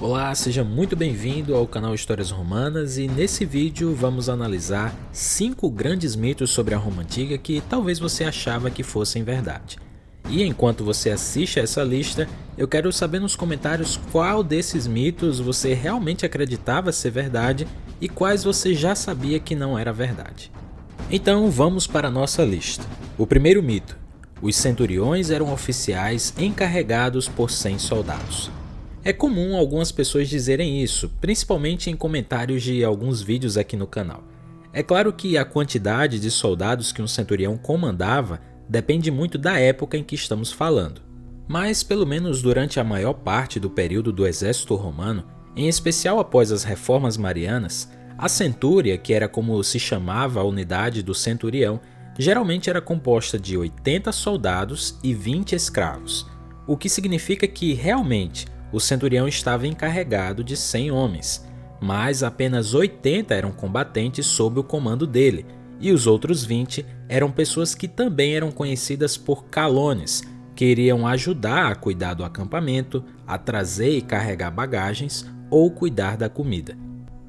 Olá, seja muito bem-vindo ao canal Histórias Romanas e nesse vídeo vamos analisar 5 grandes mitos sobre a Roma Antiga que talvez você achava que fossem verdade. E enquanto você assiste a essa lista, eu quero saber nos comentários qual desses mitos você realmente acreditava ser verdade e quais você já sabia que não era verdade. Então vamos para a nossa lista. O primeiro mito: os centuriões eram oficiais encarregados por 100 soldados. É comum algumas pessoas dizerem isso, principalmente em comentários de alguns vídeos aqui no canal. É claro que a quantidade de soldados que um centurião comandava depende muito da época em que estamos falando. Mas, pelo menos durante a maior parte do período do exército romano, em especial após as reformas marianas, a centúria, que era como se chamava a unidade do centurião, geralmente era composta de 80 soldados e 20 escravos, o que significa que realmente o centurião estava encarregado de 100 homens, mas apenas 80 eram combatentes sob o comando dele, e os outros 20 eram pessoas que também eram conhecidas por calones, que iriam ajudar a cuidar do acampamento, a trazer e carregar bagagens ou cuidar da comida.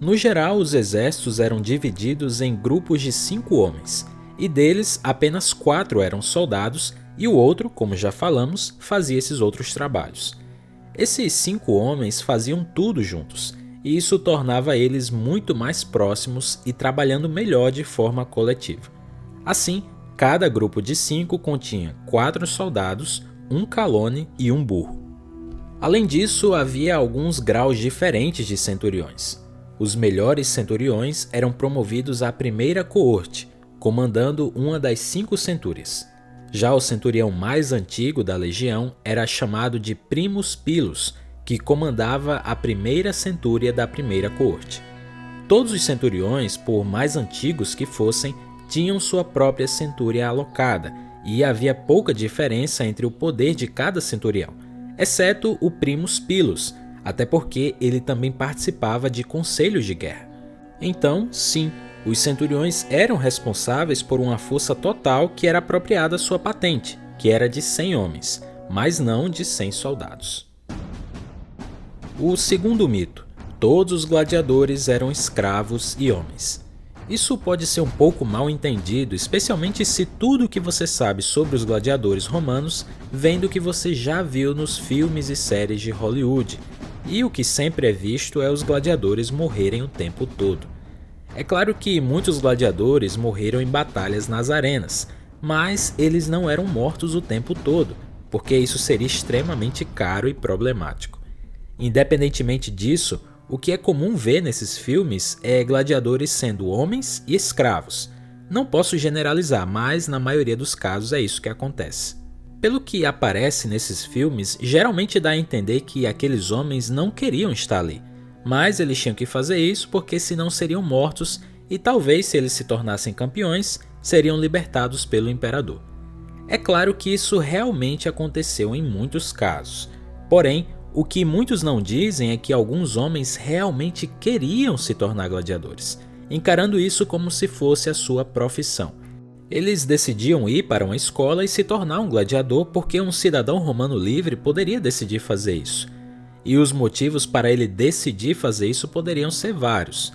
No geral, os exércitos eram divididos em grupos de 5 homens, e deles apenas 4 eram soldados e o outro, como já falamos, fazia esses outros trabalhos. Esses 5 homens faziam tudo juntos, e isso tornava eles muito mais próximos e trabalhando melhor de forma coletiva. Assim, cada grupo de 5 continha 4 soldados, um calone e um burro. Além disso, havia alguns graus diferentes de centuriões. Os melhores centuriões eram promovidos à primeira coorte, comandando uma das 5 centúrias. Já o centurião mais antigo da legião era chamado de primus pilus, que comandava a primeira centúria da primeira coorte. Todos os centuriões, por mais antigos que fossem, tinham sua própria centúria alocada, e havia pouca diferença entre o poder de cada centurião, exceto o primus pilus, até porque ele também participava de conselhos de guerra. Então, sim, os centuriões eram responsáveis por uma força total que era apropriada à sua patente, que era de 100 homens, mas não de 100 soldados. O segundo mito: todos os gladiadores eram escravos e homens. Isso pode ser um pouco mal entendido, especialmente se tudo o que você sabe sobre os gladiadores romanos vem do que você já viu nos filmes e séries de Hollywood, e o que sempre é visto é os gladiadores morrerem o tempo todo. É claro que muitos gladiadores morreram em batalhas nas arenas, mas eles não eram mortos o tempo todo, porque isso seria extremamente caro e problemático. Independentemente disso, o que é comum ver nesses filmes é gladiadores sendo homens e escravos. Não posso generalizar, mas na maioria dos casos é isso que acontece. Pelo que aparece nesses filmes, geralmente dá a entender que aqueles homens não queriam estar ali, mas eles tinham que fazer isso porque senão seriam mortos e talvez, se eles se tornassem campeões, seriam libertados pelo imperador. É claro que isso realmente aconteceu em muitos casos, porém, o que muitos não dizem é que alguns homens realmente queriam se tornar gladiadores, encarando isso como se fosse a sua profissão. Eles decidiam ir para uma escola e se tornar um gladiador porque um cidadão romano livre poderia decidir fazer isso. E os motivos para ele decidir fazer isso poderiam ser vários.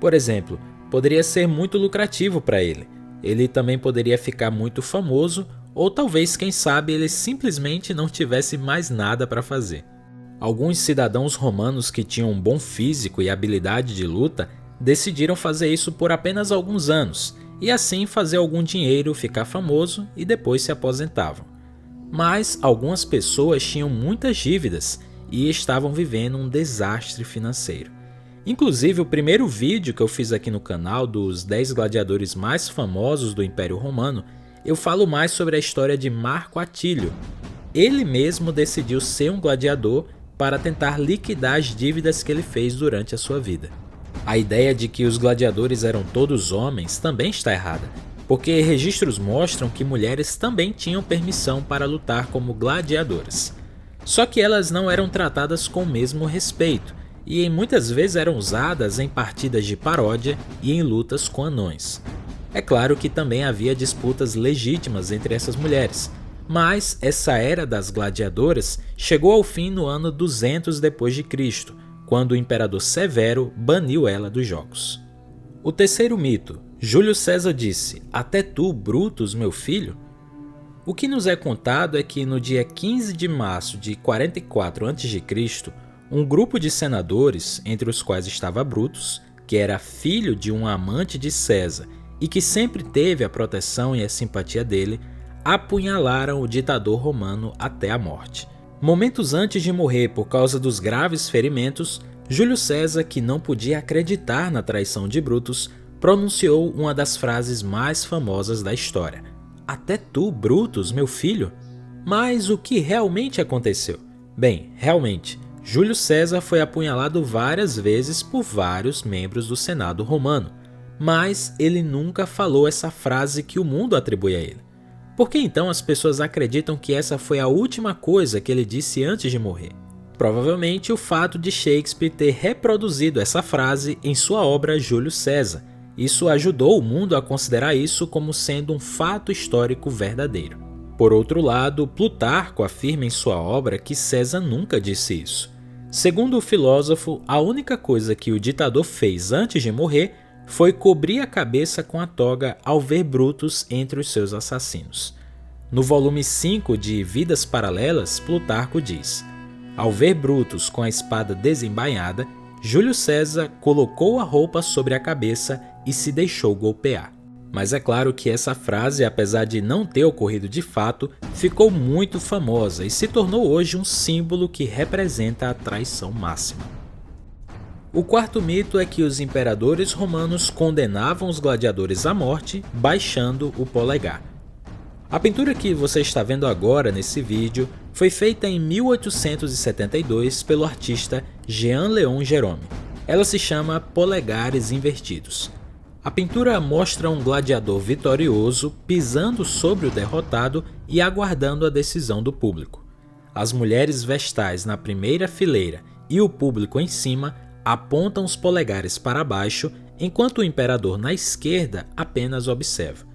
Por exemplo, poderia ser muito lucrativo para ele. Ele também poderia ficar muito famoso, ou talvez, quem sabe, ele simplesmente não tivesse mais nada para fazer. Alguns cidadãos romanos que tinham um bom físico e habilidade de luta decidiram fazer isso por apenas alguns anos, e assim fazer algum dinheiro, ficar famoso e depois se aposentavam. Mas algumas pessoas tinham muitas dívidas e estavam vivendo um desastre financeiro. Inclusive, o primeiro vídeo que eu fiz aqui no canal dos 10 gladiadores mais famosos do Império Romano, eu falo mais sobre a história de Marco Atílio. Ele mesmo decidiu ser um gladiador para tentar liquidar as dívidas que ele fez durante a sua vida. A ideia de que os gladiadores eram todos homens também está errada, porque registros mostram que mulheres também tinham permissão para lutar como gladiadoras. Só que elas não eram tratadas com o mesmo respeito, e muitas vezes eram usadas em partidas de paródia e em lutas com anões. É claro que também havia disputas legítimas entre essas mulheres, mas essa era das gladiadoras chegou ao fim no ano 200 depois de Cristo, quando o imperador Severo baniu ela dos jogos. O terceiro mito: Júlio César disse: "Até tu, Brutus, meu filho?" O que nos é contado é que no dia 15 de março de 44 a.C., um grupo de senadores, entre os quais estava Brutus, que era filho de um amante de César e que sempre teve a proteção e a simpatia dele, apunhalaram o ditador romano até a morte. Momentos antes de morrer por causa dos graves ferimentos, Júlio César, que não podia acreditar na traição de Brutus, pronunciou uma das frases mais famosas da história: "Até tu, Brutus, meu filho?" Mas o que realmente aconteceu? Bem, realmente, Júlio César foi apunhalado várias vezes por vários membros do Senado romano, mas ele nunca falou essa frase que o mundo atribui a ele. Por que então as pessoas acreditam que essa foi a última coisa que ele disse antes de morrer? Provavelmente o fato de Shakespeare ter reproduzido essa frase em sua obra Júlio César. Isso ajudou o mundo a considerar isso como sendo um fato histórico verdadeiro. Por outro lado, Plutarco afirma em sua obra que César nunca disse isso. Segundo o filósofo, a única coisa que o ditador fez antes de morrer foi cobrir a cabeça com a toga ao ver Brutus entre os seus assassinos. No volume 5 de Vidas Paralelas, Plutarco diz: "Ao ver Brutus com a espada desembainhada, Júlio César colocou a roupa sobre a cabeça e se deixou golpear." Mas é claro que essa frase, apesar de não ter ocorrido de fato, ficou muito famosa e se tornou hoje um símbolo que representa a traição máxima. O quarto mito é que os imperadores romanos condenavam os gladiadores à morte baixando o polegar. A pintura que você está vendo agora nesse vídeo foi feita em 1872 pelo artista Jean-Léon Gérôme. Ela se chama Polegares Invertidos. A pintura mostra um gladiador vitorioso pisando sobre o derrotado e aguardando a decisão do público. As mulheres vestais na primeira fileira e o público em cima apontam os polegares para baixo, enquanto o imperador na esquerda apenas observa.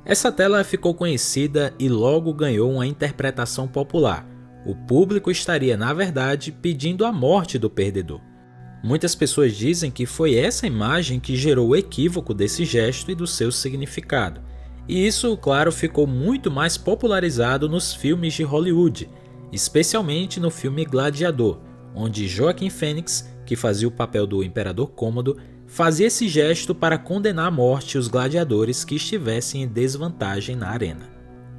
Essa tela ficou conhecida e logo ganhou uma interpretação popular. O público estaria, na verdade, pedindo a morte do perdedor. Muitas pessoas dizem que foi essa imagem que gerou o equívoco desse gesto e do seu significado. E isso, claro, ficou muito mais popularizado nos filmes de Hollywood, especialmente no filme Gladiador, onde Joaquin Phoenix, que fazia o papel do Imperador Cômodo, fazia esse gesto para condenar à morte os gladiadores que estivessem em desvantagem na arena.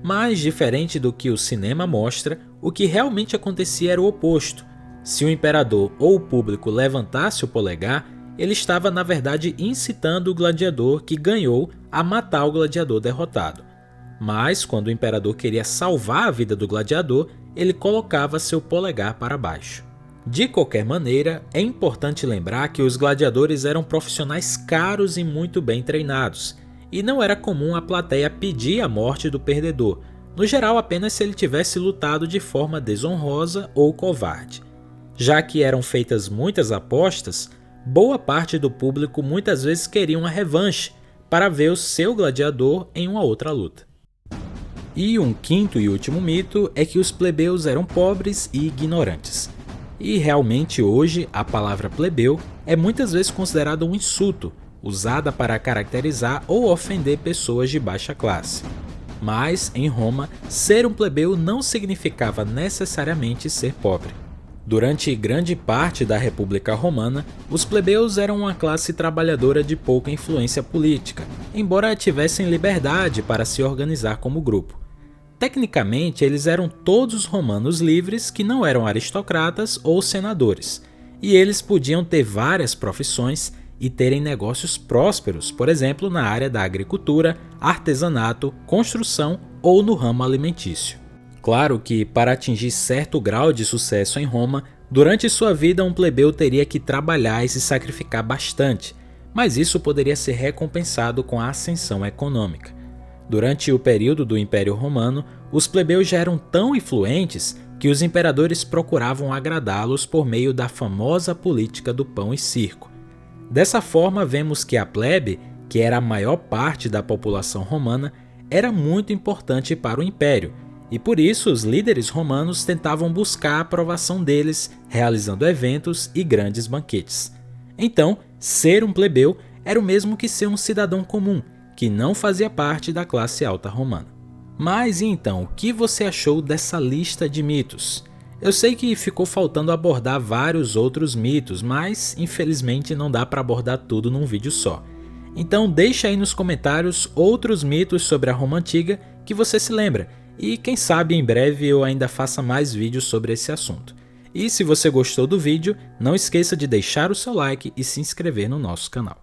Mas, diferente do que o cinema mostra, o que realmente acontecia era o oposto. Se o imperador ou o público levantasse o polegar, ele estava na verdade incitando o gladiador que ganhou a matar o gladiador derrotado. Mas, quando o imperador queria salvar a vida do gladiador, ele colocava seu polegar para baixo. De qualquer maneira, é importante lembrar que os gladiadores eram profissionais caros e muito bem treinados, e não era comum a plateia pedir a morte do perdedor, no geral apenas se ele tivesse lutado de forma desonrosa ou covarde. Já que eram feitas muitas apostas, boa parte do público muitas vezes queria uma revanche para ver o seu gladiador em uma outra luta. E um quinto e último mito é que os plebeus eram pobres e ignorantes. E realmente hoje a palavra plebeu é muitas vezes considerada um insulto, usada para caracterizar ou ofender pessoas de baixa classe. Mas, em Roma, ser um plebeu não significava necessariamente ser pobre. Durante grande parte da República Romana, os plebeus eram uma classe trabalhadora de pouca influência política, embora tivessem liberdade para se organizar como grupo. Tecnicamente, eles eram todos romanos livres que não eram aristocratas ou senadores, e eles podiam ter várias profissões e terem negócios prósperos, por exemplo, na área da agricultura, artesanato, construção ou no ramo alimentício. Claro que, para atingir certo grau de sucesso em Roma, durante sua vida um plebeu teria que trabalhar e se sacrificar bastante, mas isso poderia ser recompensado com a ascensão econômica. Durante o período do Império Romano, os plebeus já eram tão influentes que os imperadores procuravam agradá-los por meio da famosa política do pão e circo. Dessa forma, vemos que a plebe, que era a maior parte da população romana, era muito importante para o império, e por isso os líderes romanos tentavam buscar a aprovação deles, realizando eventos e grandes banquetes. Então, ser um plebeu era o mesmo que ser um cidadão comum, que não fazia parte da classe alta romana. Mas e então, o que você achou dessa lista de mitos? Eu sei que ficou faltando abordar vários outros mitos, mas infelizmente não dá para abordar tudo num vídeo só. Então deixa aí nos comentários outros mitos sobre a Roma Antiga que você se lembra, e quem sabe em breve eu ainda faça mais vídeos sobre esse assunto. E se você gostou do vídeo, não esqueça de deixar o seu like e se inscrever no nosso canal.